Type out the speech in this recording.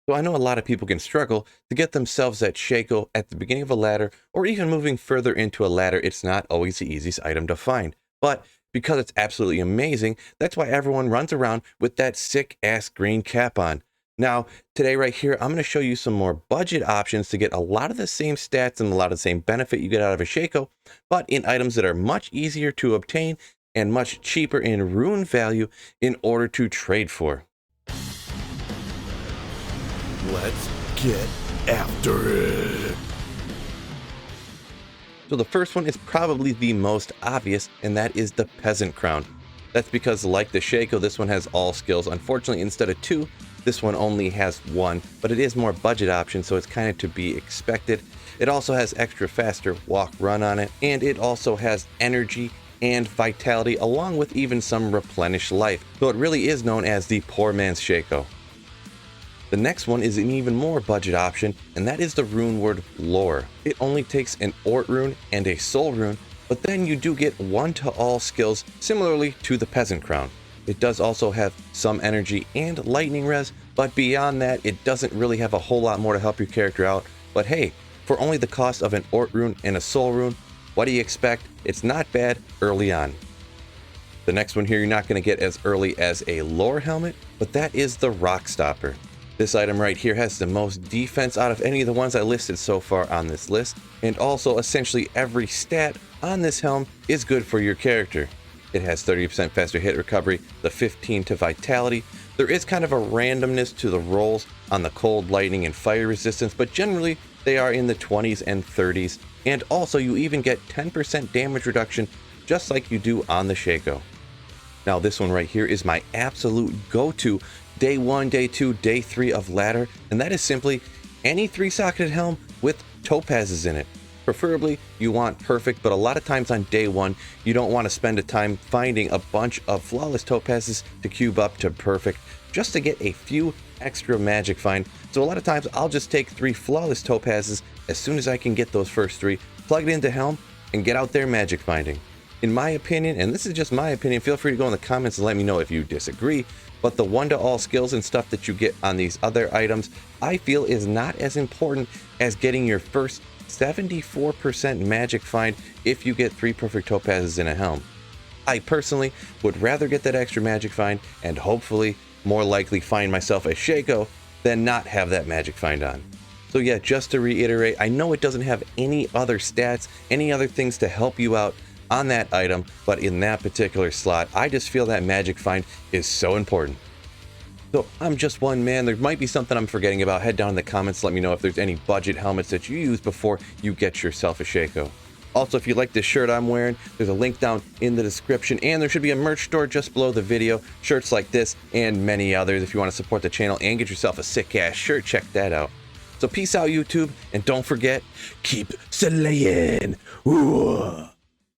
So I know a lot of people can struggle to get themselves that Shako at the beginning of a ladder, or even moving further into a ladder. It's not always the easiest item to find. But because it's absolutely amazing, that's why everyone runs around with that sick ass green cap on. Now, today right here, I'm going to show you some more budget options to get a lot of the same stats and a lot of the same benefit you get out of a Shako, but in items that are much easier to obtain and much cheaper in rune value in order to trade for. Let's get after it. So the first one is probably the most obvious, and that is the peasant crown. That's because, like the Shako, this one has all skills. Unfortunately, instead of 2, this one only has 1, but it is more budget option, so it's kind of to be expected. It also has extra faster walk run on it, and it also has energy and vitality, along with even some replenished life. So it really is known as the poor man's Shako. The next one is an even more budget option, and that is the rune word lore. It only takes an Ort rune and a soul rune, but then you do get 1 to all skills, similarly to the peasant crown. It does also have some energy and lightning res, but beyond that, it doesn't really have a whole lot more to help your character out. But hey, for only the cost of an Ort rune and a soul rune, what do you expect? It's not bad early on. The next one here you're not going to get as early as a lore helmet, but that is the rock stopper. This item right here has the most defense out of any of the ones I listed so far on this list, and also essentially every stat on this helm is good for your character. It has 30% faster hit recovery, the 15 to vitality. There is kind of a randomness to the rolls on the cold, lightning, and fire resistance, but generally they are in the 20s and 30s. And also you even get 10% damage reduction just like you do on the Shako. Now this one right here is my absolute go-to day 1, day 2, day 3 of ladder, and that is simply any 3-socketed helm with topazes in it. Preferably you want perfect, but a lot of times on day 1 you don't want to spend a time finding a bunch of flawless topazes to cube up to perfect just to get a few extra magic find. So a lot of times I'll just take 3 flawless topazes as soon as I can get those first 3, plug it into helm, and get out there magic finding. In my opinion, and this is just my opinion, feel free to go in the comments and let me know if you disagree, but the 1 to all skills and stuff that you get on these other items, I feel is not as important as getting your first 74% magic find if you get 3 perfect topazes in a helm. I personally would rather get that extra magic find and hopefully more likely find myself a Shako than not have that magic find on. So yeah, just to reiterate, I know it doesn't have any other stats, any other things to help you out on that item, but in that particular slot, I just feel that magic find is so important. So I'm just one man. There might be something I'm forgetting about. Head down in the comments, let me know if there's any budget helmets that you use before you get yourself a Shako. Also, if you like this shirt I'm wearing, there's a link down in the description, and there should be a merch store just below the video. Shirts like this and many others. If you want to support the channel and get yourself a sick ass shirt, check that out. So peace out, YouTube, and don't forget, keep slaying. Ooh.